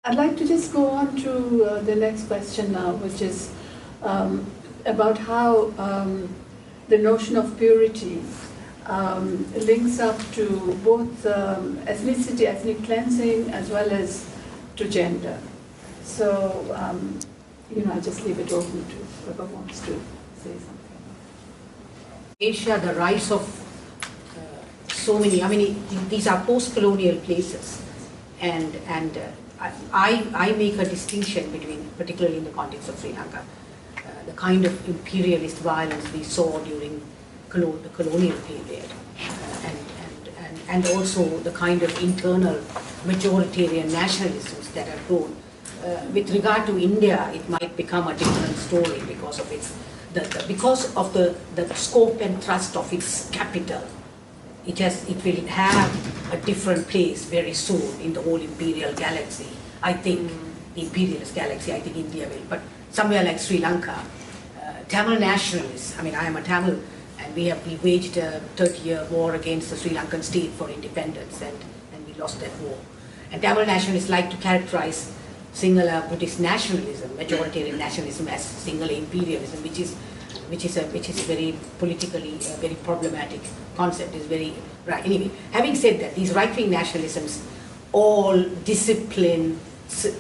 I'd like to just go on to the next question now, which is about how the notion of purity links up to both ethnicity, ethnic cleansing, as well as to gender. So, I'll just leave it open to whoever wants to say something. Asia, the rise of so many, these are post-colonial places, and I make a distinction between, particularly in the context of Sri Lanka, the kind of imperialist violence we saw during the colonial period, and also the kind of internal majoritarian nationalisms that have grown. With regard to India, it might become a different story because of the scope and thrust of its capital. It will have a different place very soon in the whole imperial galaxy. I think the imperialist galaxy, I think India will. But somewhere like Sri Lanka, Tamil nationalists, I am a Tamil, and we waged a 30-year war against the Sri Lankan state for independence, and we lost that war. And Tamil nationalists like to characterize Sinhala Buddhist nationalism, majoritarian nationalism, as Sinhala imperialism, which is a very politically very problematic concept. Is very right. Anyway, having said that, these right-wing nationalisms all discipline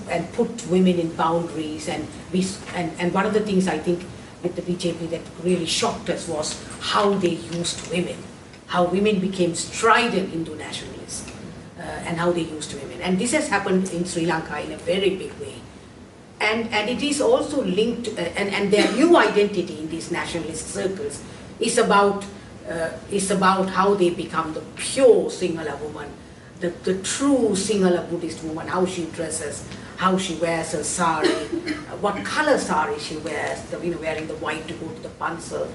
and put women in boundaries, and one of the things I think with the BJP that really shocked us was how they used women, how women became strident Hindu nationalists, and how they used women. And this has happened in Sri Lanka in a very big way. And it is also linked, and their new identity in these nationalist circles is about how they become the pure Sinhala woman, the true Sinhala Buddhist woman, how she dresses, how she wears her sari, what color sari she wears, wearing the white to go to the pansar,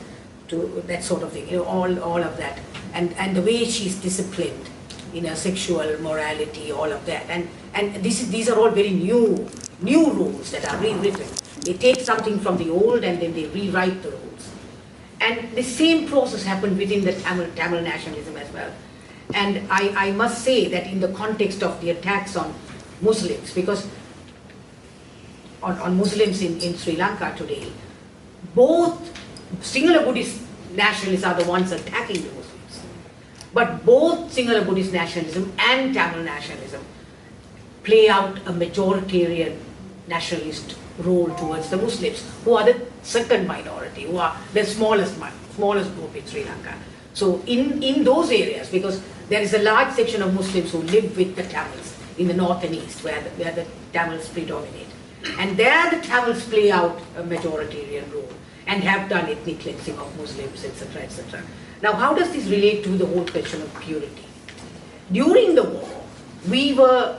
to that sort of thing, all of that, and the way she's disciplined in her sexual morality, all of that, and these are all very new rules that are rewritten. They take something from the old and then they rewrite the rules. And the same process happened within the Tamil nationalism as well. And I must say that in the context of the attacks on Muslims, because on Muslims in Sri Lanka today, both Sinhala Buddhist nationalists are the ones attacking the Muslims. But both Sinhala Buddhist nationalism and Tamil nationalism play out a majoritarian nationalist role towards the Muslims, who are the second minority, who are the smallest group in Sri Lanka. So in those areas, because there is a large section of Muslims who live with the Tamils in the north and east, where the Tamils predominate. And there the Tamils play out a majoritarian role and have done ethnic cleansing of Muslims, etc., etc. Now, how does this relate to the whole question of purity? During the war, we were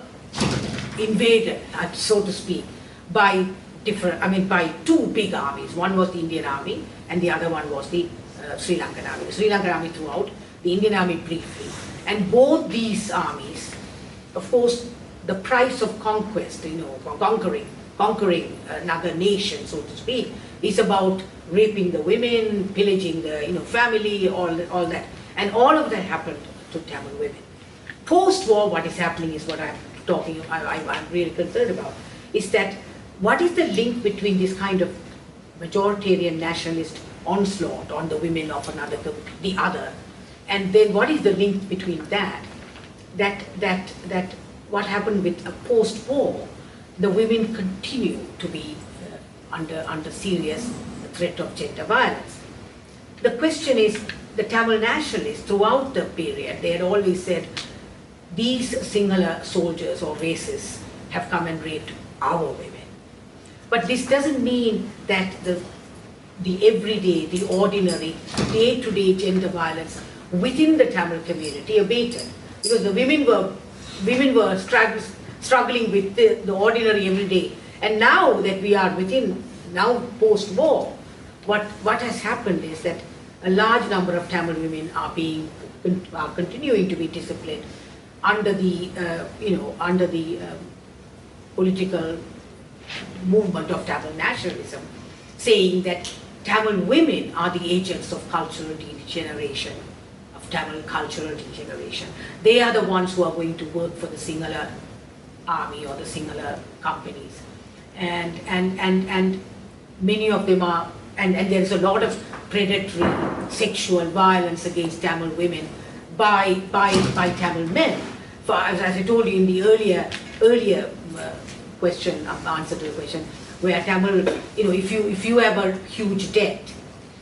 invaded, so to speak, by two big armies. One was the Indian army, and the other one was the Sri Lankan army. The Sri Lankan army throughout, the Indian army briefly. And both these armies, of course, the price of conquest, conquering another nation, so to speak, is about raping the women, pillaging the family, all that. And all of that happened to Tamil women. Post-war, what is happening is what I'm really concerned about, is that what is the link between this kind of majoritarian nationalist onslaught on the women of the other, and then what is the link between that what happened with a post-war, the women continue to be under serious threat of gender violence. The question is, the Tamil nationalists throughout the period, they had always said, these Sinhala soldiers or racists have come and raped our women. But this doesn't mean that the everyday, the ordinary, day-to-day gender violence within the Tamil community abated. Because the women were struggling with the ordinary everyday. And now that we are now post-war, what has happened is that a large number of Tamil women are continuing to be disciplined under the political movement of Tamil nationalism, saying that Tamil women are the agents of cultural degeneration, of Tamil cultural degeneration. They are the ones who are going to work for the Sinhala army or the Sinhala companies. And many of them are, and there's a lot of predatory sexual violence against Tamil women by Tamil men. For, as I told you in the earlier question, answer to the question, where Tamil, if you have a huge debt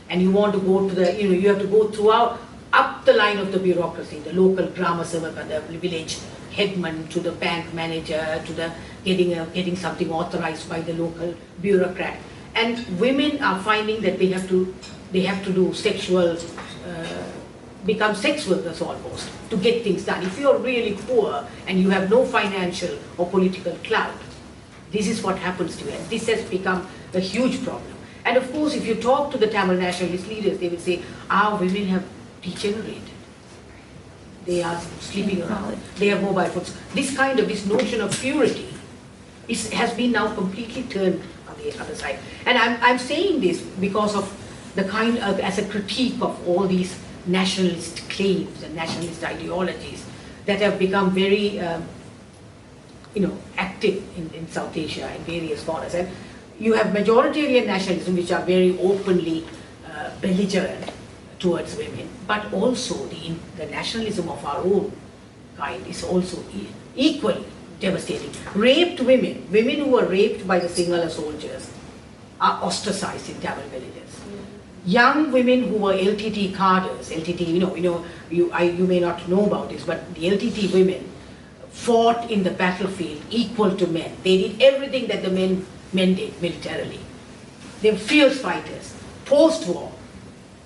and you want to go to the, you have to go throughout, up the line of the bureaucracy, the local Grama Sevaka, the village headman, to the bank manager, to the getting something authorized by the local bureaucrat. And women are finding that they have to do sexual, become sex workers almost, to get things done. If you're really poor and you have no financial or political clout, this is what happens to you. And this has become a huge problem. And of course, if you talk to the Tamil nationalist leaders, they will say, our women have degenerated. They are sleeping around. They have mobile phones. This notion of purity has been now completely turned on the other side. And I'm saying this because of the as a critique of all these nationalist claims and nationalist ideologies that have become very, active in South Asia in various corners. And you have majoritarian nationalism, which are very openly belligerent towards women, but also the nationalism of our own kind is also equally devastating. Raped women, women who were raped by the Sinhala soldiers, are ostracized in Tamil villages. Young women who were LTT cadres, LTT, you may not know about this, but the LTT women fought in the battlefield equal to men. They did everything that the men did militarily. They were fierce fighters. Post-war,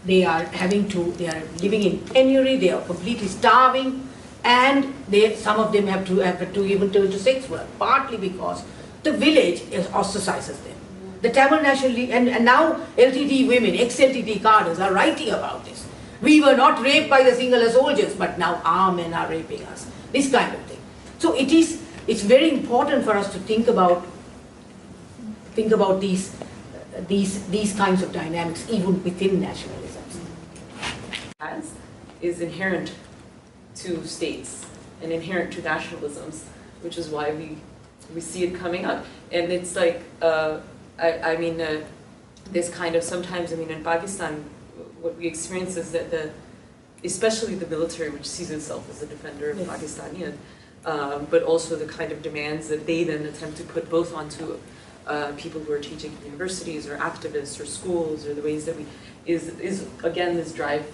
they are living in penury, they are completely starving, and some of them have to even turn to sex work, partly because the village ostracizes them. The Tamil National League, and now LTT women, ex-LTT cadres are writing about this. We were not raped by the Sinhala soldiers, but now our men are raping us. This kind of thing. So it's very important for us to think about these kinds of dynamics even within nationalisms. Is inherent to states and inherent to nationalisms, which is why we see it coming up. And it's like, this kind of, sometimes, in Pakistan, what we experience is that especially the military, which sees itself as a defender of Pakistani, but also the kind of demands that they then attempt to put both onto people who are teaching in universities or activists or schools, or the ways that is again this drive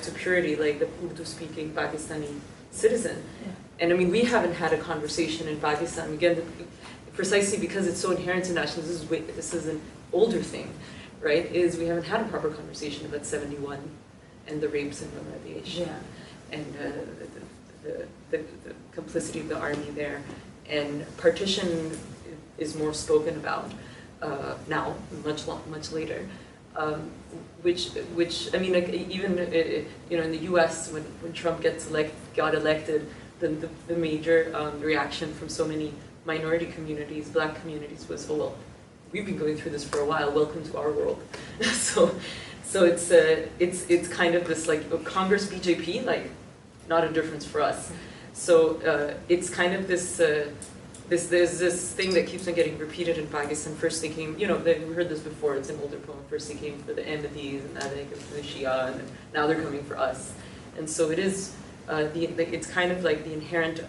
to purity, like the Urdu-speaking Pakistani citizen. Yeah. And we haven't had a conversation in Pakistan, again, precisely because it's so inherent to nationalism. This is an older thing, right? We haven't had a proper conversation about 71 and the rapes in Bangladesh, and the complicity of the army there. And partition is more spoken about now, much later. Which even in the U.S. when Trump got elected, the major reaction from so many minority communities, black communities, was, oh well, we've been going through this for a while. Welcome to our world. so it's kind of this Congress BJP, not a difference for us. So it's kind of this. There's this thing that keeps on getting repeated in Pakistan. First they came, we heard this before, it's an older poem. First they came for the Ahmadis, and now they came for the Shia, and now they're coming for us. And so it is, it's kind of like the inherent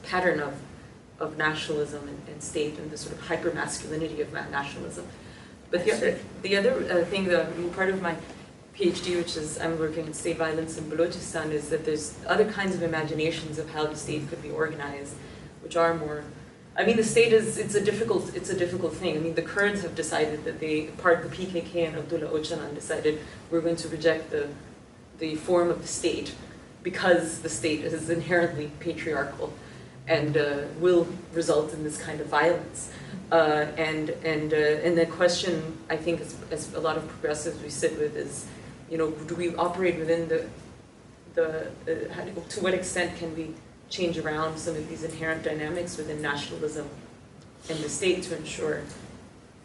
pattern of nationalism and state, and the sort of hyper-masculinity of nationalism. But the other thing, part of my PhD, which is I'm working in state violence in Balochistan, is that there's other kinds of imaginations of how the state could be organized, which are more, the state it's a difficult thing. The Kurds have decided that the PKK and Abdullah Öcalan decided we're going to reject the form of the state because the state is inherently patriarchal and will result in this kind of violence. And the question, I think, as a lot of progressives we sit with is, do we operate within to what extent can we change around some of these inherent dynamics within nationalism and the state to ensure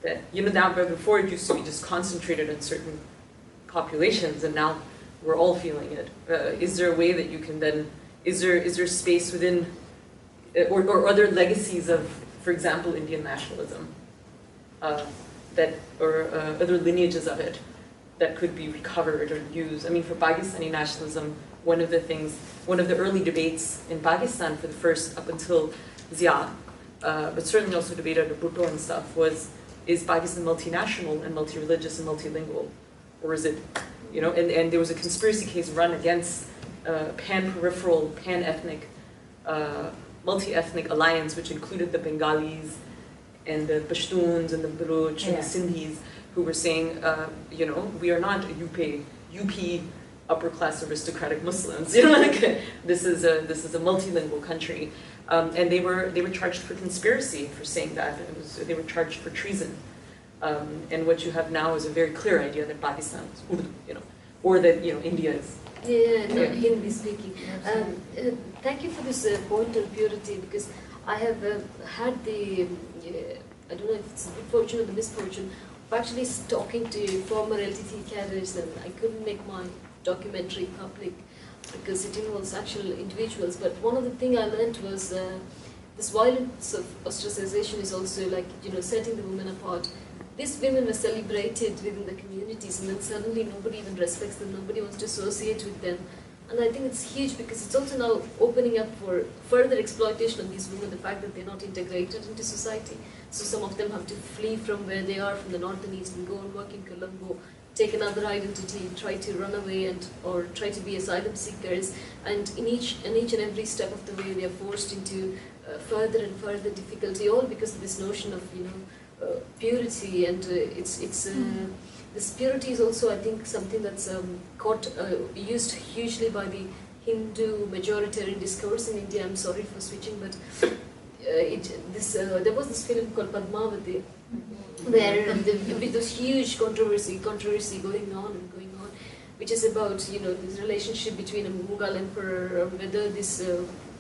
that, now before it used to be just concentrated on certain populations, and now we're all feeling it. Is there a way that you can then, is there space within or other legacies of, for example, Indian nationalism, or other lineages of it that could be recovered or used. I mean, for Pakistani nationalism, one of the early debates in Pakistan for the first, up until Zia, but certainly also debate under Bhutto and stuff, is Pakistan multinational and multi-religious and multilingual? Or is it, and there was a conspiracy case run against pan-peripheral, pan-ethnic, multi-ethnic alliance, which included the Bengalis and the Pashtuns and the Baluch and the Sindhis, who were saying, we are not UP upper-class aristocratic Muslims. This is a multilingual country, and they were charged for conspiracy for saying that. They were charged for treason, and what you have now is a very clear idea that Pakistan is Urdu, or that India is. Hindi speaking. Thank you for this point on purity, because I have had the I don't know if it's the good fortune or the misfortune of actually talking to former LTT cadres, and I couldn't make my documentary public because it involves actual individuals. But one of the things I learned was this violence of ostracization is also like, setting the women apart. These women were celebrated within the communities, and then suddenly nobody even respects them, nobody wants to associate with them. And I think it's huge because it's also now opening up for further exploitation of these women, the fact that they're not integrated into society. So some of them have to flee from where they are, from the north and east, and go and work in Colombo, take another identity, try to run away, or try to be asylum seekers. And in each and every step of the way, they are forced into further and further difficulty, all because of this notion of purity. And this purity is also, I think, something that's used hugely by the Hindu majoritarian discourse in India. I'm sorry for switching, but there was this film called Padmavati, where with this huge controversy going on, which is about this relationship between a Mughal emperor, whether this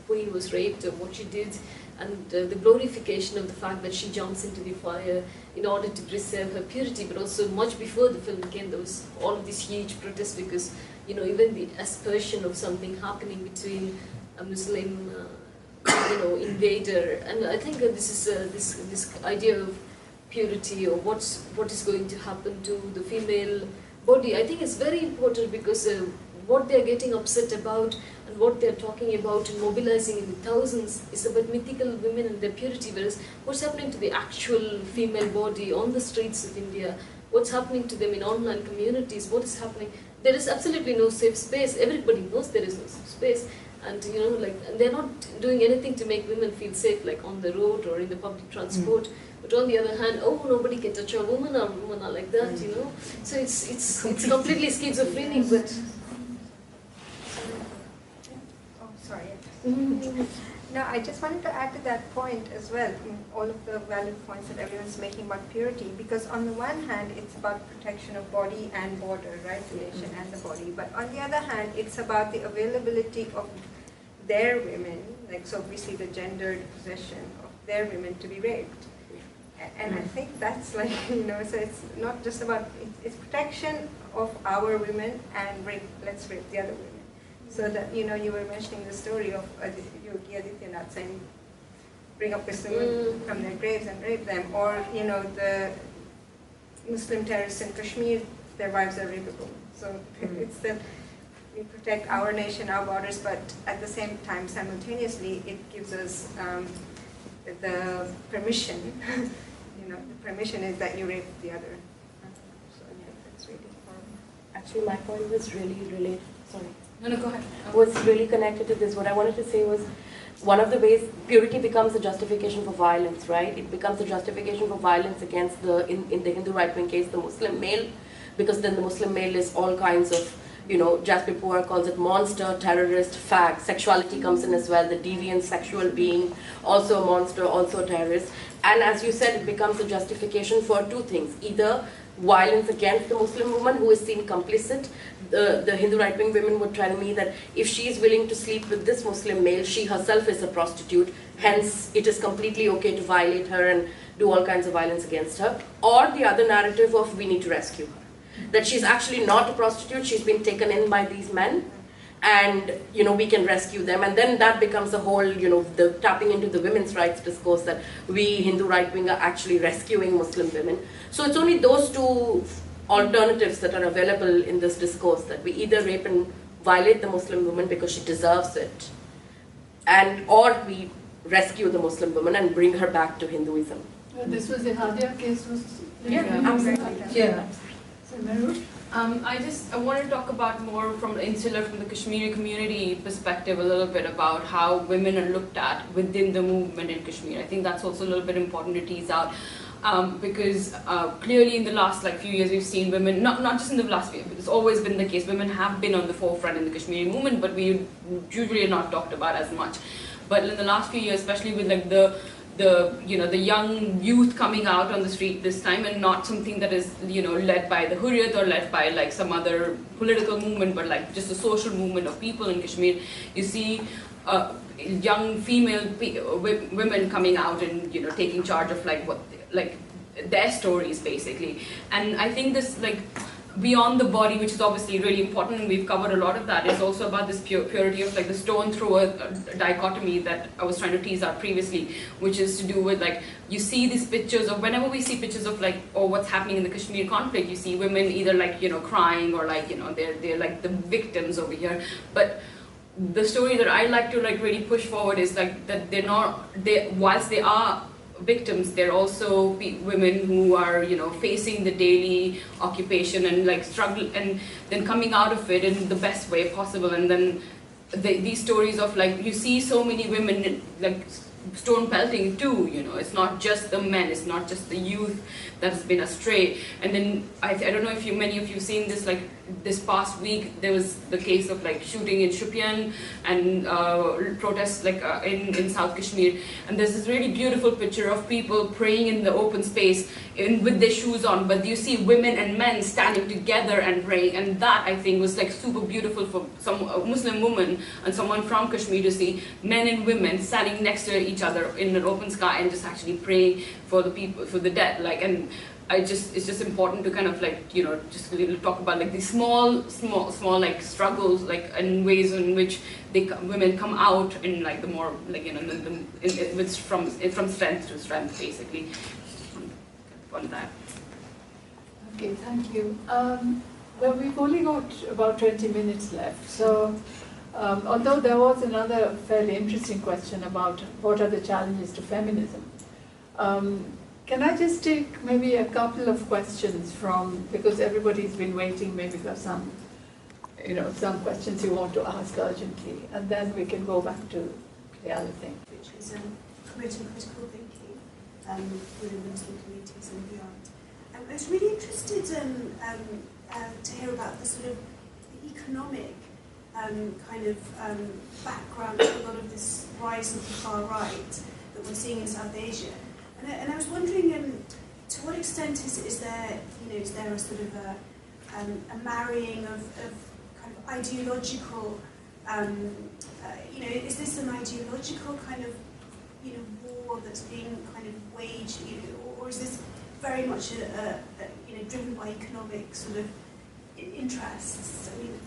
queen was raped or what she did, and the glorification of the fact that she jumps into the fire in order to preserve her purity. But also much before the film came, there was all of this huge protest because even the aspersion of something happening between a Muslim invader. And I think this is this idea of purity, or what is going to happen to the female body. I think it's very important because what they're getting upset about and what they're talking about and mobilizing in the thousands is about mythical women and their purity, whereas what's happening to the actual female body on the streets of India, what's happening to them in online communities, what is happening, there is absolutely no safe space. Everybody knows there is no safe space. And they're not doing anything to make women feel safe, like on the road or in the public transport. But on the other hand, nobody can touch a woman, or women are like that, So it's completely schizophrenic. But sorry. No, I just wanted to add to that point as well, all of the valid points that everyone's making about purity, because on the one hand, it's about protection of body and border, right, the nation and the body, but on the other hand, it's about the availability of their women, so obviously the gendered possession of their women to be raped. And I think that's so it's not just about, it's protection of our women and let's rape the other women. So that, you were mentioning the story of Yogi Adityanath saying, bring up Muslim women from their graves and rape them. Or, the Muslim terrorists in Kashmir, their wives are rapable. So it's that we protect our nation, our borders, but at the same time, simultaneously, it gives us the permission. The permission is that you rape the other. So yeah, that's really horrible. Actually, my point was really related. Sorry. No, go ahead. Was really connected to this. What I wanted to say was, one of the ways purity becomes a justification for violence, right? It becomes a justification for violence against in the Hindu right-wing case, the Muslim male, because then the Muslim male is all kinds of, Jasper Poor calls it monster, terrorist, fag. Sexuality comes in as well, the deviant sexual being, also a monster, also a terrorist. And as you said, it becomes a justification for two things. Either violence against the Muslim woman who is seen complicit. The Hindu right-wing women would tell me that if she is willing to sleep with this Muslim male, she herself is a prostitute. Hence, it is completely okay to violate her and do all kinds of violence against her. Or the other narrative of we need to rescue her. That she's actually not a prostitute, she's been taken in by these men. and we can rescue them, and then that becomes a whole the tapping into the women's rights discourse that we Hindu right wing are actually rescuing Muslim women. So it's only those two alternatives that are available in this discourse, that we either rape and violate the Muslim woman because she deserves it, or we rescue the Muslim woman and bring her back to Hinduism. This was the Hadia case, was Absolutely. Yeah. So, MEHROOSH? I want to talk about more from the Kashmiri community perspective a little bit about how women are looked at within the movement in Kashmir. I think that's also a little bit important to tease out. Because clearly in the last few years we've seen women, not just in the last few years, but it's always been the case, women have been on the forefront in the Kashmiri movement, but we usually are not talked about as much. But in the last few years, especially with the young youth coming out on the street this time, and not something that is led by the Hurriyat or led by some other political movement, but just a social movement of people in Kashmir, you see young female women coming out and taking charge of their stories basically. And I think this beyond the body, which is obviously really important, and we've covered a lot of that, is also about this purity of the stone thrower dichotomy that I was trying to tease out previously, which is to do with you see these pictures of, whenever we see pictures of or what's happening in the Kashmir conflict, you see women either crying or they're like the victims over here. But the story that I like to really push forward is that whilst they are victims, they're also women who are facing the daily occupation and struggle, and then coming out of it in the best way possible. And then these stories of you see so many women stone pelting too, it's not just the men, it's not just the youth that has been astray. And then I don't know if many of you seen this, this past week there was the case of shooting in Shupian and protests in South Kashmir, and there's this really beautiful picture of people praying in the open space with their shoes on, but you see women and men standing together and praying, and that I think was super beautiful for a Muslim woman and someone from Kashmir to see men and women standing next to each other in an open sky and just actually praying for the people, for the dead. And it's just important to kind of just a little talk about these small struggles, and ways in which women come out in the more from strength to strength basically. On that. Okay, thank you. Well, we've only got about 20 minutes left, so although there was another fairly interesting question about what are the challenges to feminism, can I just take maybe a couple of questions because everybody's been waiting maybe for some questions you want to ask urgently, and then we can go back to the other thing. Which is promoting critical thinking within the Muslim communities and beyond. I was really interested to hear about the sort of the economic background of a lot of this rise of the far right that we're seeing in South Asia. And I was wondering, to what extent is there a sort of a marrying of kind of ideological, is this an ideological kind of war that's being kind of waged, or is this very much driven by economic sort of interests? I mean,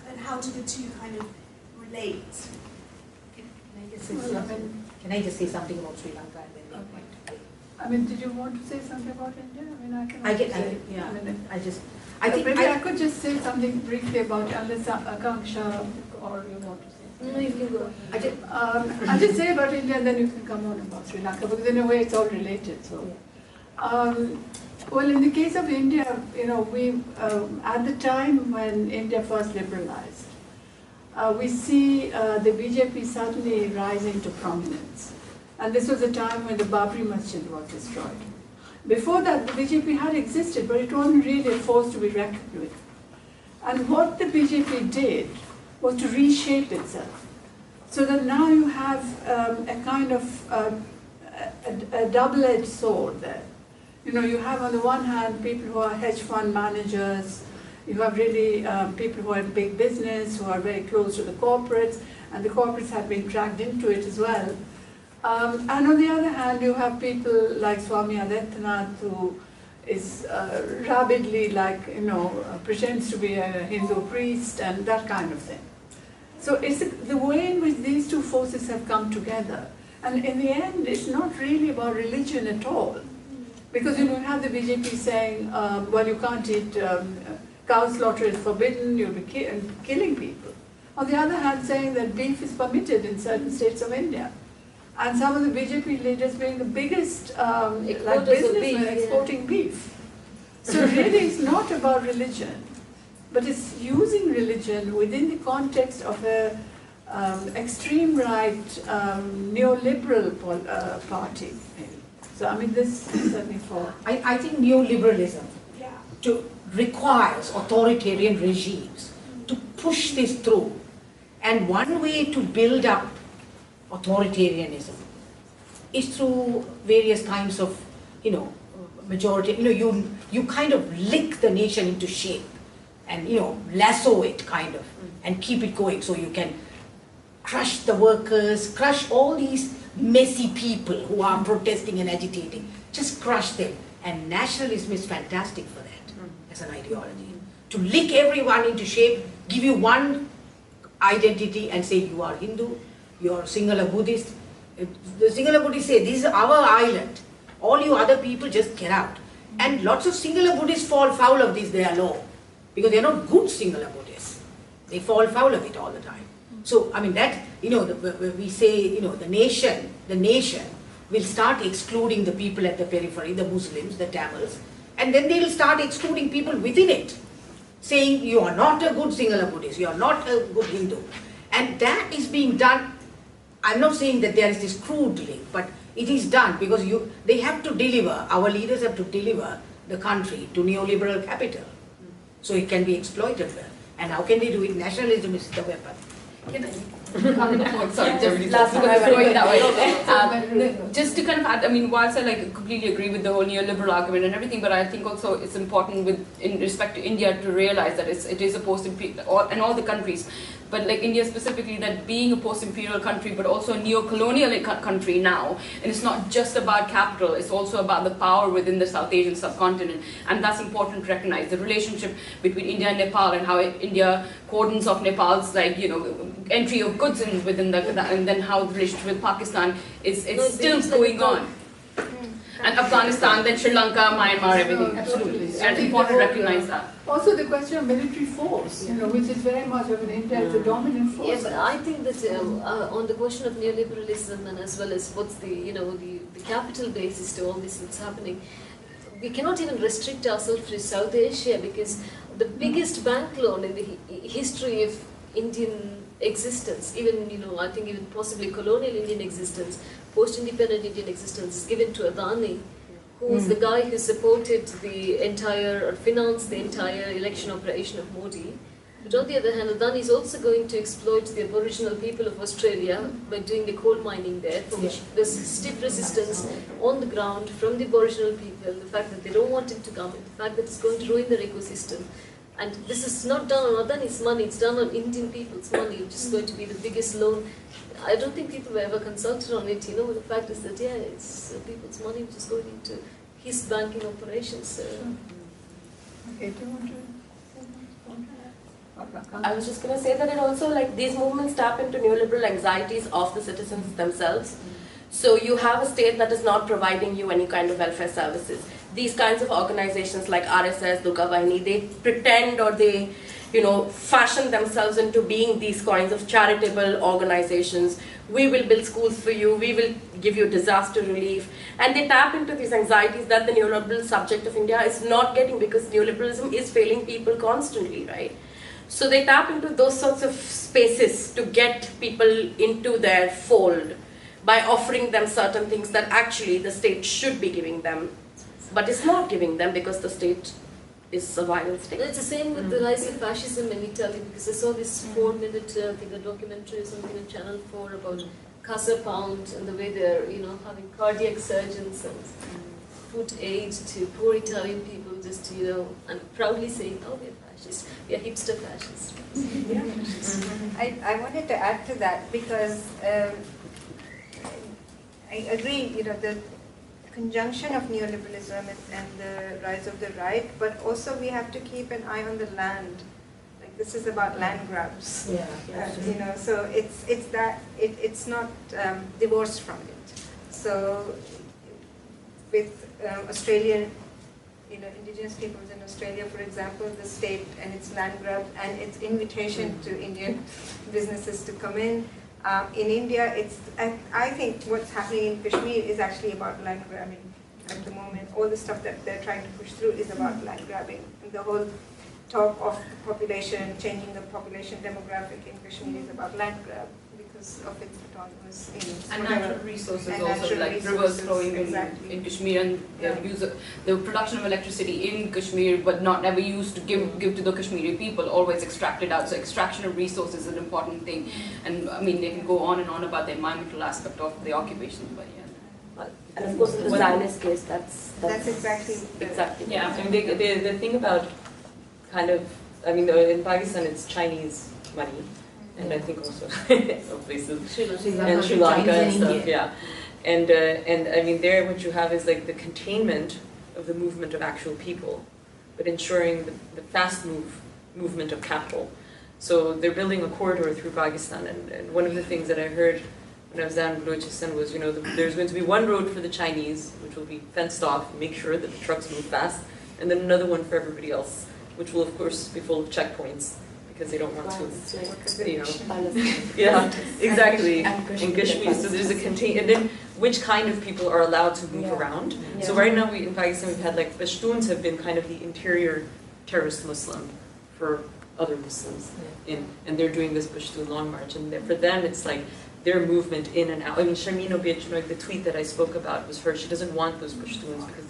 and how do the two kind of relate? Can I just say something about Sri Lanka and then they might? I mean, did you want to say something about India? I mean, I think I could just say something briefly about unless Akanksha or you want to say something. No, you can go. I'll just say about India and then you can come on about Sri Lanka, because in a way it's all related. So, well, in the case of India, we at the time when India first liberalized, we see the BJP suddenly rising to prominence. And this was a time when the Babri Masjid was destroyed. Before that, the BJP had existed, but it wasn't really a force to be reckoned with. And what the BJP did was to reshape itself, so that now you have a kind of a double-edged sword there. You have on the one hand people who are hedge fund managers, you have really people who are in big business, who are very close to the corporates, and the corporates have been dragged into it as well. And on the other hand, you have people like Swami Adityanath, who is rabidly pretends to be a Hindu priest and that kind of thing. So it's the way in which these two forces have come together. And in the end, it's not really about religion at all. Because you don't have the BJP saying, well, you can't eat, cow slaughter is forbidden, you'll be killing people. On the other hand, saying that beef is permitted in certain states of India. And some of the BJP leaders being the biggest like businessmen exporting beef. So really it's not about religion, but it's using religion within the context of a extreme right neoliberal party. So I mean this is certainly for... I think neoliberalism requires authoritarian regimes to push this through. And one way to build up authoritarianism is through various kinds of, majority, you kind of lick the nation into shape and, lasso it kind of and keep it going so you can crush the workers, crush all these messy people who are protesting and agitating, just crush them. And nationalism is fantastic for that as an ideology. To lick everyone into shape, give you one identity and say you are Hindu, you are Sinhala Buddhist. The Sinhala Buddhists say this is our island. All you other people just get out. And lots of Sinhala Buddhists fall foul of this their law because they are not good Sinhala Buddhists. They fall foul of it all the time. So I mean that we say the nation will start excluding the people at the periphery, the Muslims, the Tamils, and then they will start excluding people within it, saying you are not a good Sinhala Buddhist, you are not a good Hindu. And that is being done. I'm not saying that there is this crude link, but it is done because they have to deliver, our leaders have to deliver the country to neoliberal capital. So it can be exploited well. And how can they do it? Nationalism is the weapon. Sorry, last time I was going that way. Just to kind of add, I mean, whilst I completely agree with the whole neoliberal argument and everything, but I think also it's important in respect to India to realize that it is a post-imperial, and all the countries, but like India specifically, that being a post-imperial country, but also a neo-colonial country now, and it's not just about capital, it's also about the power within the South Asian subcontinent, and that's important to recognize. The relationship between India and Nepal, and how India cordons off Nepal's entry of goods within and then how the relationship with Pakistan is still going on. And Afghanistan, then Sri Lanka, Myanmar, everything. Absolutely. It's important to recognize that. Also the question of military force, which is very much of an India as a dominant force. Yeah, but I think that on the question of neoliberalism and as well as what's the capital basis to all this that's happening, we cannot even restrict ourselves to South Asia because the biggest bank loan in the history of Indian existence, even I think even possibly colonial Indian existence, post-independent Indian existence, is given to Adani, who is the guy who supported the entire, or financed the entire election operation of Modi. But on the other hand, Adani is also going to exploit the Aboriginal people of Australia by doing the coal mining there, for which there's stiff resistance on the ground from the Aboriginal people, the fact that they don't want him to come, and the fact that it's going to ruin their ecosystem. And this is not done on Adani's money, it's done on Indian people's money, which is going to be the biggest loan. I don't think people were ever consulted on it, the fact is that, it's people's money which is going into his banking operations. Okay, do you want to? I was just going to say that it also, these movements tap into neoliberal anxieties of the citizens themselves. So you have a state that is not providing you any kind of welfare services. These kinds of organizations like RSS, Durga Vahini, they pretend or they, fashion themselves into being these kinds of charitable organizations. We will build schools for you, we will give you disaster relief. And they tap into these anxieties that the neoliberal subject of India is not getting because neoliberalism is failing people constantly, right? So they tap into those sorts of spaces to get people into their fold by offering them certain things that actually the state should be giving them, but it's not giving them because the state is a violent state. It's the same with the rise of fascism in Italy, because I saw this 4-minute a documentary or something on Channel 4 about Casa Pound and the way they're having cardiac surgeons and food aid to poor Italian people, just and proudly saying, oh, we're fascists, we're hipster fascists. I wanted to add to that because I agree, the conjunction of neoliberalism and the rise of the right, but also we have to keep an eye on the land. Like this is about land grabs. Yeah, You know, so it's not divorced from it. So with Australian, you know, indigenous peoples in Australia, for example, the state and its land grab and its invitation to Indian businesses to come in. In India, I think what's happening in Kashmir is actually about land grabbing at the moment. All the stuff that they're trying to push through is about land grabbing. And the whole talk of the population, changing the population demographic in Kashmir is about land grab because of its autonomous aims. And natural resources And also, natural like resources, rivers flowing exactly. in Kashmir, and the production of electricity in Kashmir, but never used to give to the Kashmiri people, always extracted out. So extraction of resources is an important thing. And I mean, they can go on and on about the environmental aspect of the occupation, but yeah. And of course, in the Zionist case, that's exactly Yeah. I mean, the thing about kind of, I mean, in Pakistan it's Chinese money, and I think also some places, and Sri Lanka and stuff, yeah. And I mean, there what you have is like the containment of the movement of actual people, but ensuring the fast movement of capital. So they're building a corridor through Pakistan, and one of the things that I heard when I was down in Balochistan was, you know, there's going to be one road for the Chinese, which will be fenced off, make sure that the trucks move fast, and then another one for everybody else, which will of course be full of checkpoints, because they don't want to, you know. Yeah, exactly. In Kashmir, so there's a and then which kind of people are allowed to move around. So right now in Pakistan we've had like Pashtuns have been kind of the interior terrorist Muslim for other Muslims, and they're doing this Pashtun long march, and for them it's like their movement in and out. I mean, Sharmeen Obiad, you know, the tweet that I spoke about was her. She doesn't want those Pashtuns because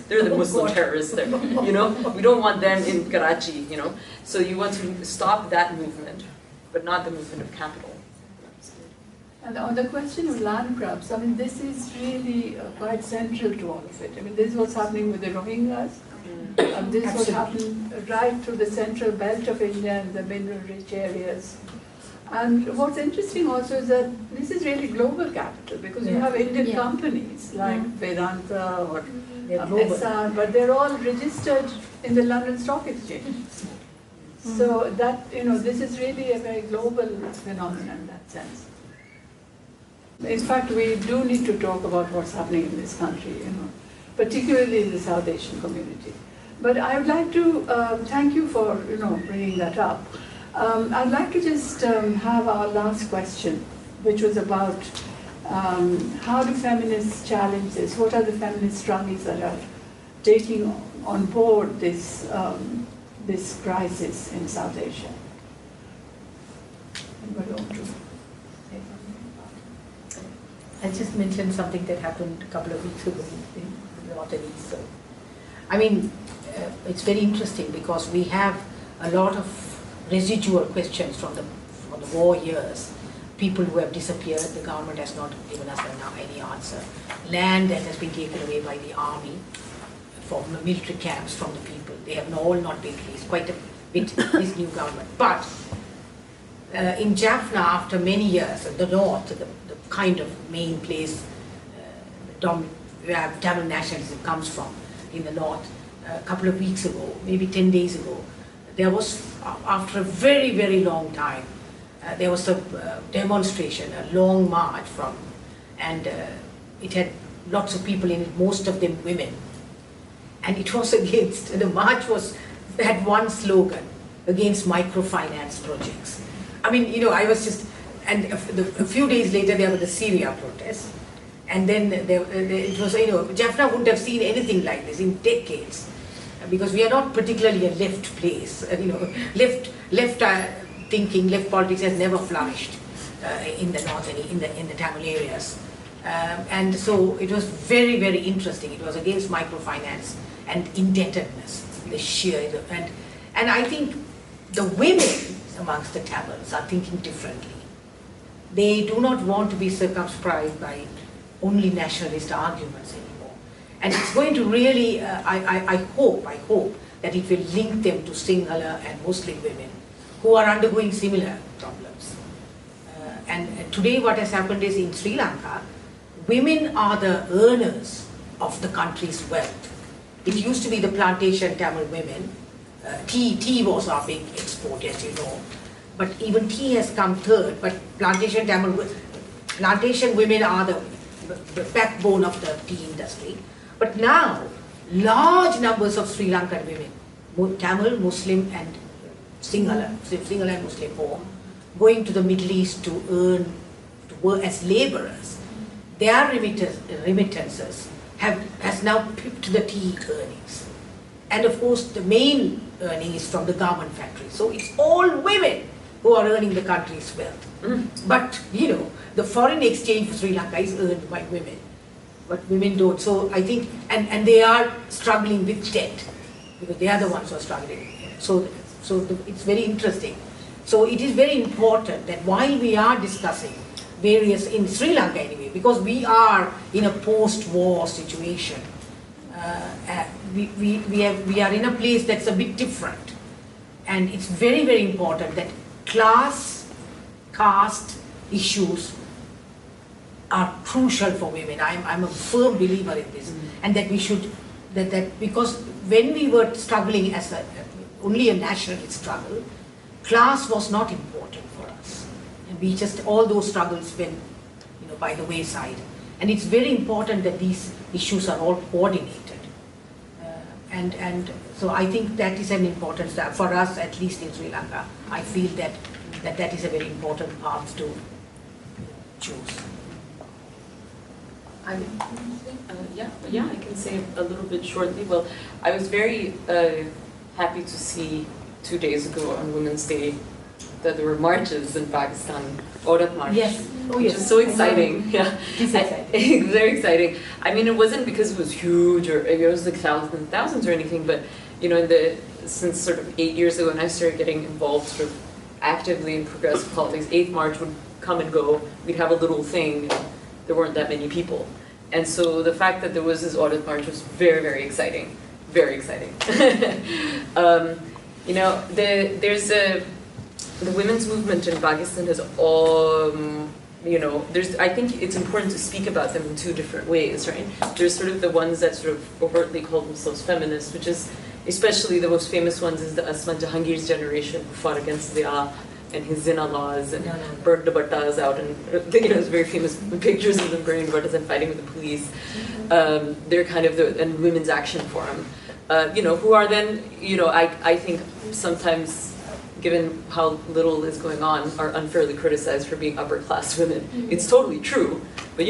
they're the Muslim terrorists there. You know, we don't want them in Karachi. You know, so you want to stop that movement, but not the movement of capital. And on the question of land grabs, I mean, this is really quite central to all of it. I mean, this is what's happening with the Rohingyas. This is what happened right through the central belt of India and the mineral-rich areas. And what's interesting also is that this is really global capital, because you have Indian companies like Vedanta or Essan, but they're all registered in the London Stock Exchange. So that, you know, this is really a very global phenomenon in that sense. In fact, we do need to talk about what's happening in this country, you know, particularly in the South Asian community. But I would like to thank you for, you know, bringing that up. I'd like to just have our last question, which was about how do feminists challenge this? What are the feminist struggles that are taking on board this, this crisis in South Asia? Anybody want to say something? I'll just mention something that happened a couple of weeks ago in the North and East. So, I mean, it's very interesting because we have a lot of residual questions from the war years. People who have disappeared, the government has not given us any answer. Land that has been taken away by the army from the military camps from the people. They have all not been released, quite a bit, this new government. But in Jaffna, after many years, the north, the kind of main place where Tamil nationalism comes from in the north, a couple of weeks ago, maybe 10 days ago, there was, after a very, very long time, there was a demonstration, a long march from, and it had lots of people in it, most of them women. And it was against, the march had one slogan, against microfinance projects. I mean, you know, I was just, and a few days later there was the Syria protests. And then it was, you know, Jaffna wouldn't have seen anything like this in decades. Because we are not particularly a left place, you know, left thinking, left politics has never flourished in the north and in the Tamil areas. And so it was very, very interesting. It was against microfinance and indebtedness, the sheer, and I think the women amongst the Tamils are thinking differently. They do not want to be circumscribed by only nationalist arguments anymore. And it's going to really, I hope that it will link them to Sinhala and Muslim women who are undergoing similar problems. And today what has happened is in Sri Lanka, women are the earners of the country's wealth. It used to be the plantation Tamil women. Tea was our big export. export, as you know. But even tea has come third, but plantation women are the backbone of the tea industry. But now, large numbers of Sri Lankan women, Tamil, Muslim and Sinhala and Muslim both, going to the Middle East to work as laborers. Their remittances has now pipped the tea earnings. And of course, the main earning is from the garment factory. So it's all women who are earning the country's wealth. But, the foreign exchange for Sri Lanka is earned by women. But women don't. So I think, and they are struggling with debt, because they are the ones who are struggling. So it's very interesting. So it is very important that while we are discussing various, in Sri Lanka anyway, because we are in a post-war situation, we are in a place that's a bit different. And it's very, very important that class, caste issues are crucial for women. I'm a firm believer in this. And that we should, that because when we were struggling as only a nationalist struggle, class was not important for us. And we just, all those struggles went by the wayside. And it's very important that these issues are all coordinated. And so I think that is an important step for us, at least in Sri Lanka. I feel that is a very important path to choose. Yeah, I can say a little bit shortly. Well, I was very happy to see 2 days ago on Women's Day that there were marches in Pakistan, Aurat March. Yes. Oh, which yes. is so exciting. Yeah, It's exciting. very exciting. I mean, it wasn't because it was huge or it was like thousands or anything, but since sort of 8 years ago when I started getting involved sort of actively in progressive politics, 8th March would come and go. We'd have a little thing. There weren't that many people. And so the fact that there was this audit march was very, very exciting. Very exciting. The women's movement in Pakistan has I think it's important to speak about them in two different ways, right? There's sort of the ones that sort of overtly call themselves feminists, which is, especially the most famous ones is the Asma Jahangir's generation who fought against the and his zina laws and burnt dupattas out, and there's very famous pictures of them burning dupattas and fighting with the police. They're kind of and Women's Action Forum, who are then, I think sometimes, given how little is going on, are unfairly criticized for being upper class women. It's totally true, but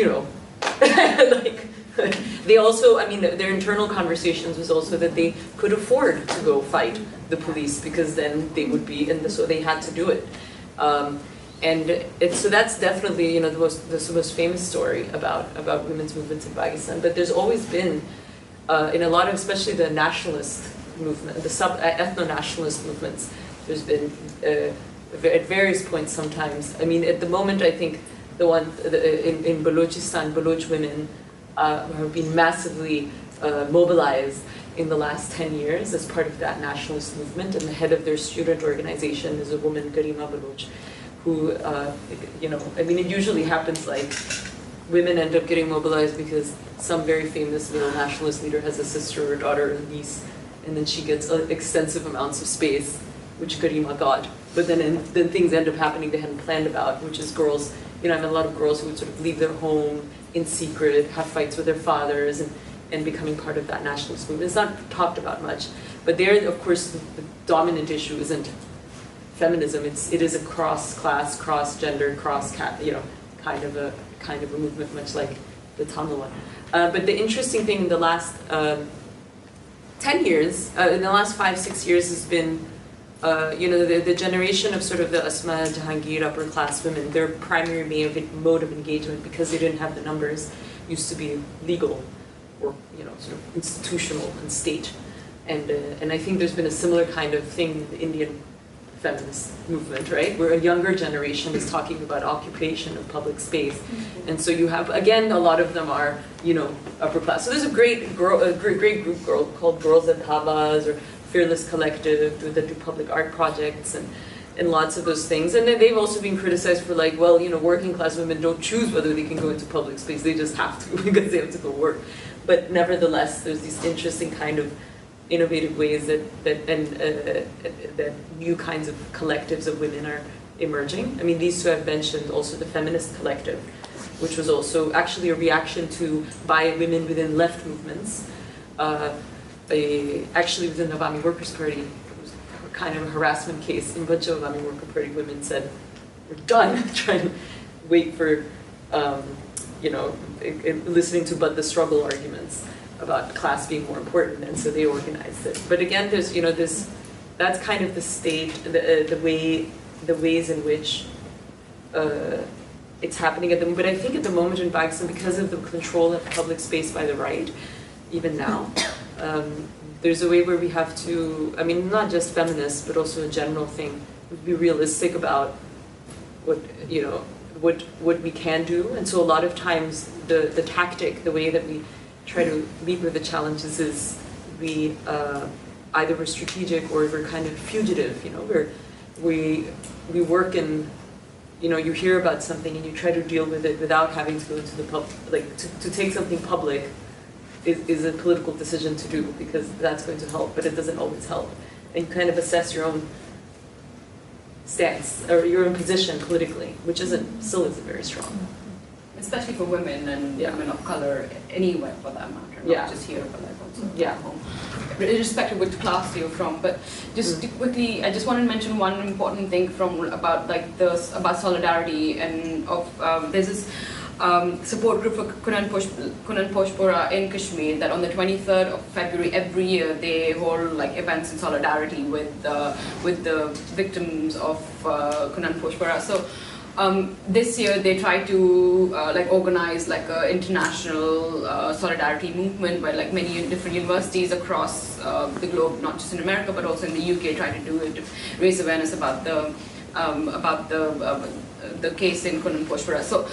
they also, their internal conversations was also that they could afford to go fight the police because then they would be so they had to do it. So that's definitely, the most famous story about women's movements in Pakistan. But there's always been, in a lot of, especially the nationalist movement, the ethno-nationalist movements, there's been, at various points sometimes, at the moment I think the one in Balochistan, Baloch women have been massively mobilized in the last 10 years as part of that nationalist movement, and the head of their student organization is a woman, Garima Baloch, who, it usually happens like women end up getting mobilized because some very famous male nationalist leader has a sister or daughter or niece, and then she gets extensive amounts of space, which Garima got. But then things end up happening they hadn't planned about, which is girls, I met a lot of girls who would sort of leave their home in secret, have fights with their fathers, and becoming part of that nationalist movement. It's not talked about much, but there, of course, the dominant issue isn't feminism. It is a cross-class, cross-gender, kind of a movement, much like the Tamil one. But the interesting thing in the last 10 years, in the last 5-6 years, has been, the generation of sort of the Asma Jahangir upper class women. Their primary mode of engagement, because they didn't have the numbers, used to be legal, or sort of institutional and state, and I think there's been a similar kind of thing in the Indian feminist movement, right, where a younger generation is talking about occupation of public space, and so you have, again, a lot of them are upper class. So there's a great group called Girls at Dhabas or Fearless Collective that do public art projects and lots of those things. And then they've also been criticized for working class women don't choose whether they can go into public space, they just have to because they have to go work. But nevertheless, there's these interesting kind of innovative ways that new kinds of collectives of women are emerging. I mean, these two I've mentioned, also the feminist collective, which was also actually a reaction to by women within left movements. Actually within the Awami Workers' Party, it was kind of a harassment case. In bunch of Awami Workers' Party women said, "We're done trying to wait for, listening to but the struggle arguments about class being more important," and so they organized it. But again, there's that's kind of the state, the ways in which it's happening at the moment. But I think at the moment in Pakistan, because of the control of public space by the right, even now, there's a way where we have to, I mean, not just feminists, but also a general thing, be realistic about what we can do. And so a lot of times the tactic, the way that we try to meet with the challenges is we either we're strategic or we're kind of fugitive, we work in, you hear about something and you try to deal with it without having to go to the public, to take something public is a political decision to do because that's going to help, but it doesn't always help. And you kind of assess your own stance or your own position politically, which still isn't very strong. Especially for women and women of color anywhere for that matter, not just here but like also at home. Irrespective of which class you're from. But just quickly, I just want to mention one important thing about solidarity and there's this support group for Kunan Poshpora in Kashmir that on the 23rd of February every year they hold like events in solidarity with the victims of Kunan Poshpora. So this year they try to organize like an international solidarity movement where like many different universities across the globe, not just in America but also in the UK, try to do it to raise awareness about the case in Kunan Poshpora. So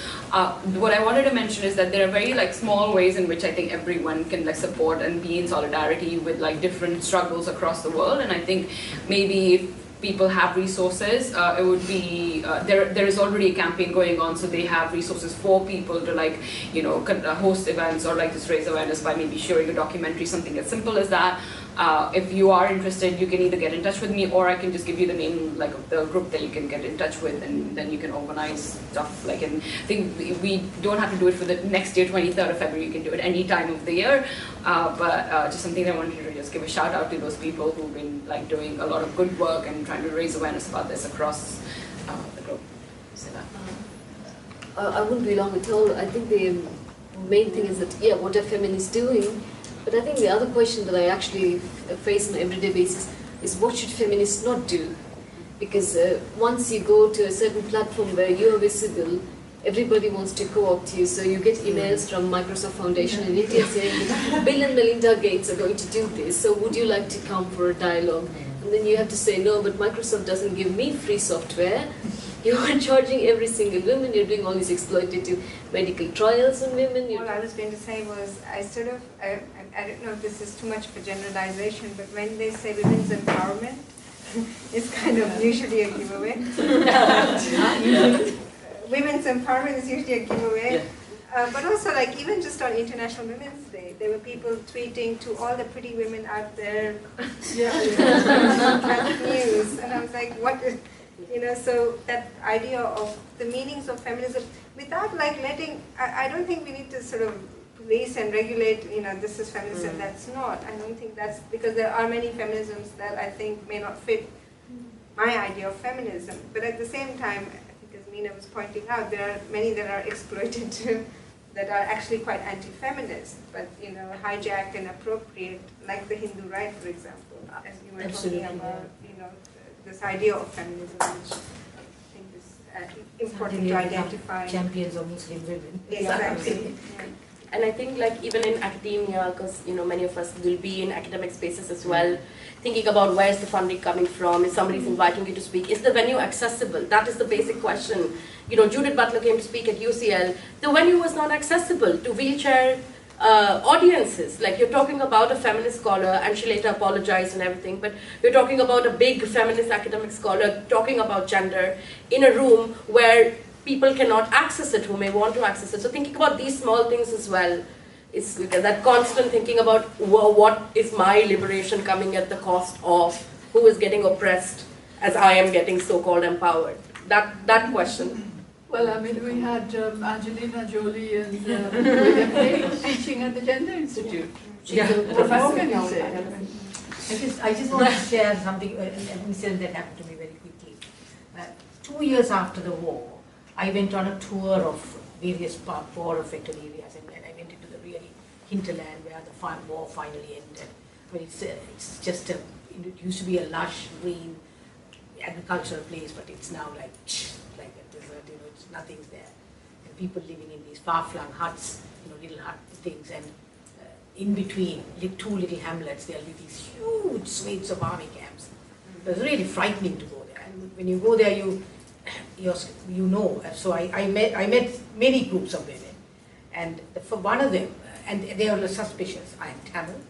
what I wanted to mention is that there are very like small ways in which I think everyone can like support and be in solidarity with like different struggles across the world. And I think maybe if people have resources, it would be there is already a campaign going on, so they have resources for people to like host events or like just raise awareness by maybe sharing a documentary, something as simple as that. If you are interested, you can either get in touch with me or I can just give you the name like of the group that you can get in touch with, and then you can organize stuff. Like, and I think we don't have to do it for the next year, 23rd of February. You can do it any time of the year. But just something that I wanted to just give a shout out to those people who've been like doing a lot of good work and trying to raise awareness about this across the globe. So I wouldn't be long at all. I think the main thing is that what are feminists doing? But I think the other question that I actually face on an everyday basis is what should feminists not do? Because once you go to a certain platform where you are visible, everybody wants to co-opt you. So you get emails from Microsoft Foundation in India saying, Bill and Melinda Gates are going to do this, so would you like to come for a dialogue? And then you have to say, no, but Microsoft doesn't give me free software. You are charging every single woman, you're doing all these exploitative medical trials on women. All I was going to say was, I don't know if this is too much of a generalization, but when they say women's empowerment, it's kind of usually a giveaway. Women's empowerment is usually a giveaway. But also, like, even just on International Women's Day, there were people tweeting to all the pretty women out there, news, and I was like, what is... so that idea of the meanings of feminism, without like letting, I don't think we need to sort of police and regulate, this is feminism, that's not. I don't think that's, because there are many feminisms that I think may not fit my idea of feminism. But at the same time, I think as Meena was pointing out, there are many that are exploited too, that are actually quite anti-feminist, but hijack and appropriate, like the Hindu right, for example, as you were talking about, this idea of feminism, which I think is important to identify. Champions of Muslim women. Exactly. And I think like even in academia, because many of us will be in academic spaces as well, thinking about where is the funding coming from, if somebody's inviting you to speak, is the venue accessible? That is the basic question. Judith Butler came to speak at UCL, the venue was not accessible to wheelchair audiences. Like, you're talking about a feminist scholar, and she later apologized and everything, but you're talking about a big feminist academic scholar talking about gender in a room where people cannot access it who may want to access it. So thinking about these small things as well, It's that constant thinking about what is my liberation coming at the cost of, who is getting oppressed as I am getting so-called empowered. That question. Well, I mean, we had Angelina Jolie and William Hague teaching at the Gender Institute. Yeah. What can you say? I just want to share something, an incident that happened to me very quickly. 2 years after the war, I went on a tour of various war-affected areas, and I went into the really hinterland where the war finally ended. But it's just it used to be a lush, green, agricultural place, but it's now like a desert. It's nothing's there, and people living in these far-flung huts, little hut things, and in between two little hamlets, there'll be these huge swathes of army camps. It was really frightening to go there. And when you go there, you know. So I met many groups of women, and for one of them, and they are suspicious. I am Tamil.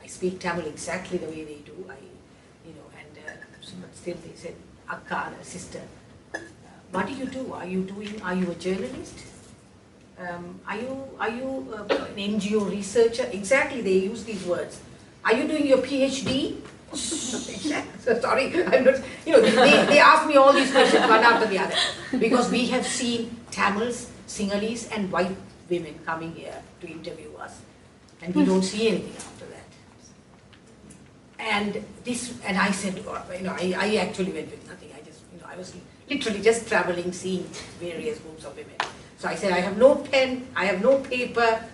I speak Tamil exactly the way they do. But still they said, Akka, sister, what do you do? Are you a journalist? Are you an NGO researcher? Exactly, they use these words. Are you doing your PhD? Sorry, I'm not, they ask me all these questions one after the other. Because we have seen Tamils, Sinhalese and white women coming here to interview us. And we don't see anything after that. And I said, I actually went with nothing. I was literally just traveling, seeing various groups of women. So I said, I have no pen, I have no paper,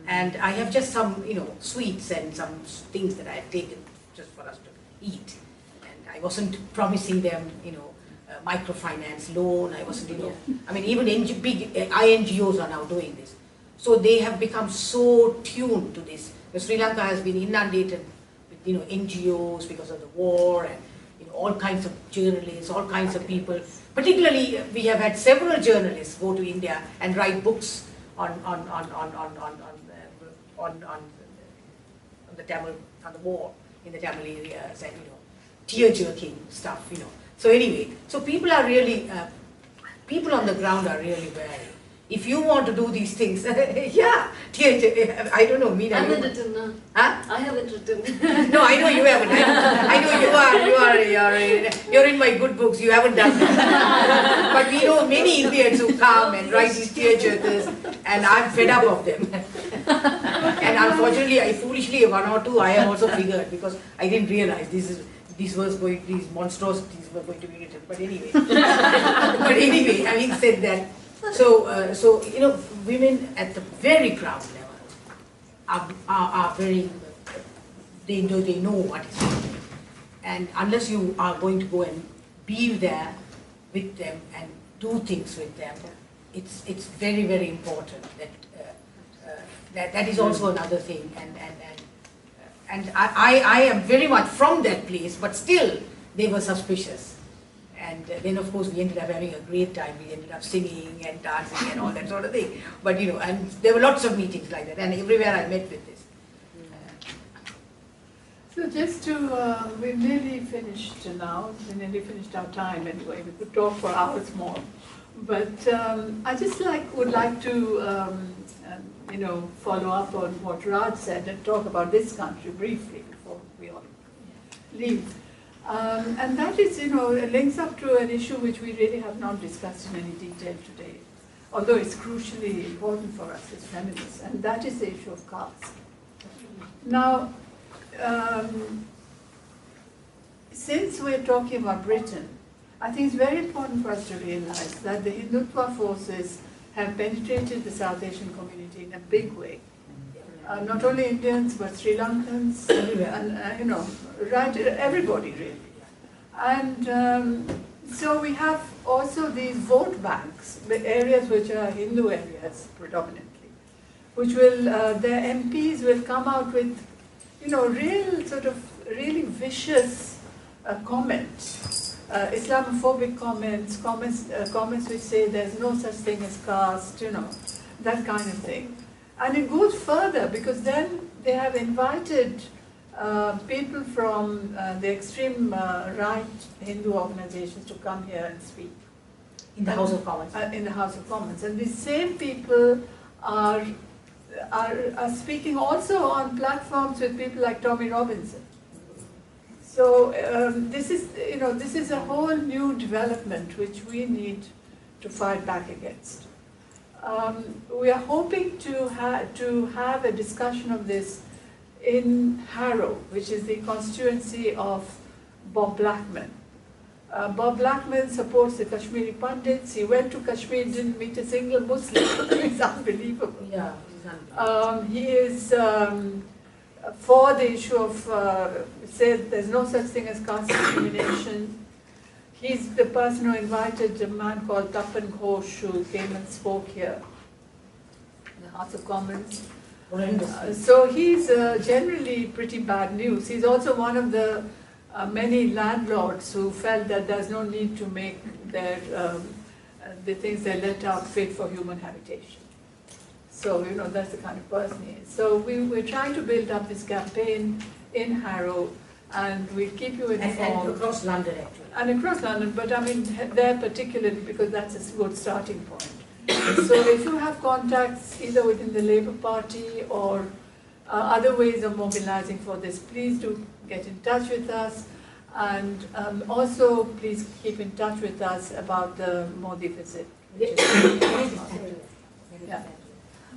and I have just some, sweets and some things that I had taken just for us to eat. And I wasn't promising them, microfinance loan. I wasn't, even big INGOs are now doing this. So they have become so tuned to this. Sri Lanka has been inundated with, NGOs because of the war, and all kinds of journalists, all kinds of people. Particularly, we have had several journalists go to India and write books on the Tamil, on the war in the Tamil areas, and tear-jerking stuff. So anyway, so people are really, people on the ground are really wary. If you want to do these things, yeah, I don't know, Meena. I haven't written, no. Huh? I haven't written. No, I know you haven't. I know you're in my good books. You haven't done that. But we know many Indians who come and write these tearjerkers, and I'm fed up of them. And unfortunately, foolishly, one or two I have also figured, because I didn't realize these monstrosities were going to be written. But anyway, having said that. So women at the very ground level are very, they know what is happening. And unless you are going to go and be there with them and do things with them, it's very, very important that is also another thing. And I am very much from that place, but still they were suspicious. And then, of course, we ended up having a great time. We ended up singing and dancing and all that sort of thing. But, and there were lots of meetings like that. And everywhere I met with this. So just to, we've nearly finished now. We nearly finished our time anyway. We could talk for hours more. But I just would like to, follow up on what Raj said and talk about this country briefly before we all leave. And that is, links up to an issue which we really have not discussed in any detail today, although it's crucially important for us as feminists, and that is the issue of caste. Now, since we're talking about Britain, I think it's very important for us to realize that the Hindutva forces have penetrated the South Asian community in a big way. Not only Indians, but Sri Lankans, and everybody really. And so we have also these vote banks, the areas which are Hindu areas predominantly, which will, their MPs will come out with, real sort of really vicious comments, Islamophobic comments which say there's no such thing as caste, that kind of thing. And it goes further, because then they have invited people from the extreme right Hindu organizations to come here and speak. In the House of Commons. In the House of Commons. And these same people are are speaking also on platforms with people like Tommy Robinson. So this is a whole new development which we need to fight back against. We are hoping to have a discussion of this in Harrow, which is the constituency of Bob Blackman. Bob Blackman supports the Kashmiri Pandits. He went to Kashmir, didn't meet a single Muslim. It's unbelievable. Yeah, it's unbelievable. He is for the issue of, said there's no such thing as caste discrimination. He's the person who invited a man called Tapan Ghosh, who came and spoke here in the House of Commons. So he's generally pretty bad news. He's also one of the many landlords who felt that there's no need to make their the things they let out fit for human habitation. So, that's the kind of person he is. So we're trying to build up this campaign in Harrow, and we'll keep you informed. And across London, actually. And across London, but I mean there particularly because that's a good starting point. So if you have contacts either within the Labour Party or other ways of mobilizing for this, please do get in touch with us. And also please keep in touch with us about the Modi visit. Yeah.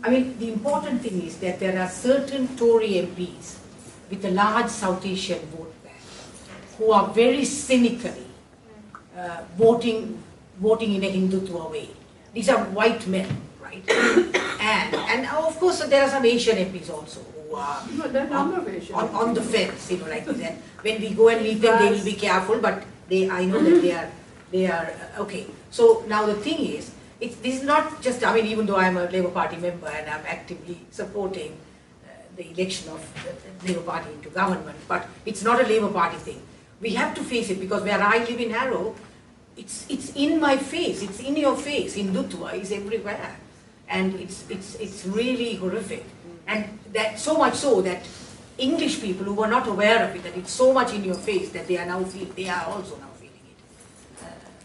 I mean, the important thing is that there are certain Tory MPs with a large South Asian vote bank who are very cynically voting in a Hindutva way. These are white men, right? and of course there are some Asian MPs also who are on the fence, like this. And when we go and meet them, they will be careful, but I know that they are okay. So now the thing is, this is not just, I mean, even though I'm a Labour Party member and I'm actively supporting the election of the Labour Party into government, but it's not a Labour Party thing. We have to face it because where I live in Harrow, it's in my face, it's in your face. Hindutva is everywhere, and it's really horrific, and that so much so that English people who were not aware of it, that it's so much in your face that they are also now feeling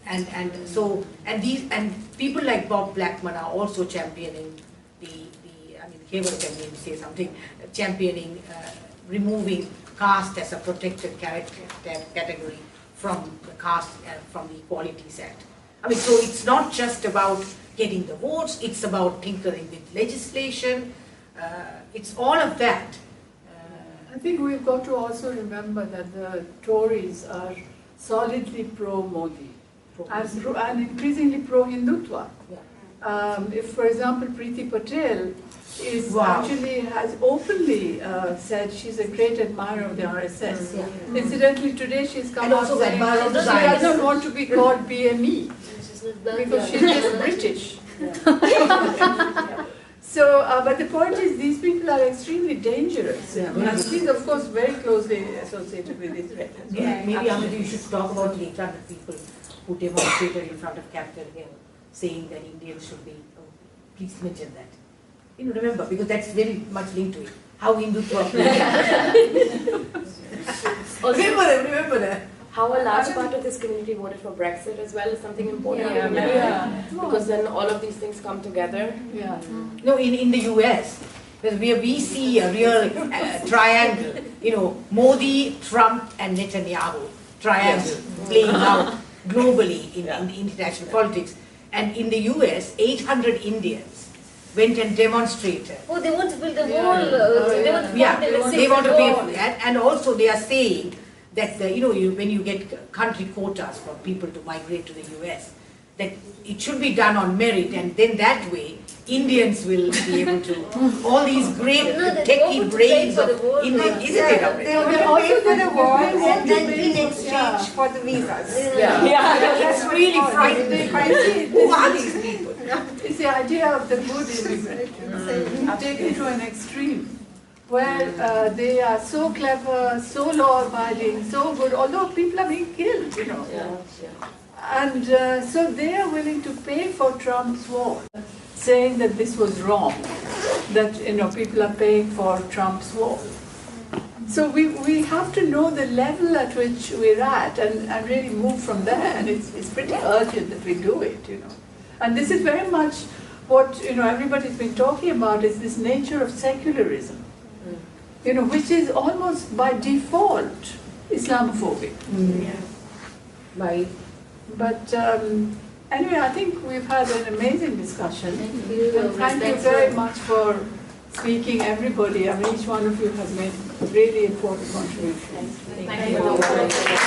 it, and people like Bob Blackman are also championing Hayward can maybe say something, championing removing caste as a protected category from the caste, from the Equalities Act. I mean, so it's not just about getting the votes, it's about tinkering with legislation, it's all of that. I think we've got to also remember that the Tories are solidly pro-Modi and increasingly pro-Hindutva. Yeah. If, for example, Preeti Patel actually has openly said she's a great admirer of the RSS. Yeah. Incidentally, today she's come out saying she doesn't want to be called BME because she's just British. Yeah. So, but the point is, these people are extremely dangerous. Yeah. And she's, of course, very closely associated with Israel. Yeah, maybe you should talk about the 800 people who demonstrated in front of Capitol Hill saying that Indians should be, please mention that. Remember, because that's very much linked to it. How Hindutva remember that. How a large part of this community voted for Brexit as well is something important to remember. Because then all of these things come together. Yeah. No, in the US, we see a real triangle. Modi, Trump, and Netanyahu triangle playing out globally in international politics. And in the US, 800 Indians went and demonstrated. Oh, they want to build a wall. They want to pay for that. And also they are saying that when you get country quotas for people to migrate to the US, that it should be done on merit, and then that way Indians will be able to, all these great techie brains of India, isn't it? They will pay for the wall and then in exchange for the visas. It's really frightening. Who are these people? It's the idea of the good immigrant taken to an extreme, where they are so clever, so law-abiding, so good, although people are being killed, And so they are willing to pay for Trump's wall, saying that this was wrong, that people are paying for Trump's wall. So we have to know the level at which we're at and really move from there, and it's pretty urgent that we do it, And this is very much what everybody's been talking about is this nature of secularism, which is almost by default Islamophobic. By But anyway, I think we've had an amazing discussion. Thank you. And thank you very much for speaking, everybody. I mean, each one of you has made really important contributions. Thank you.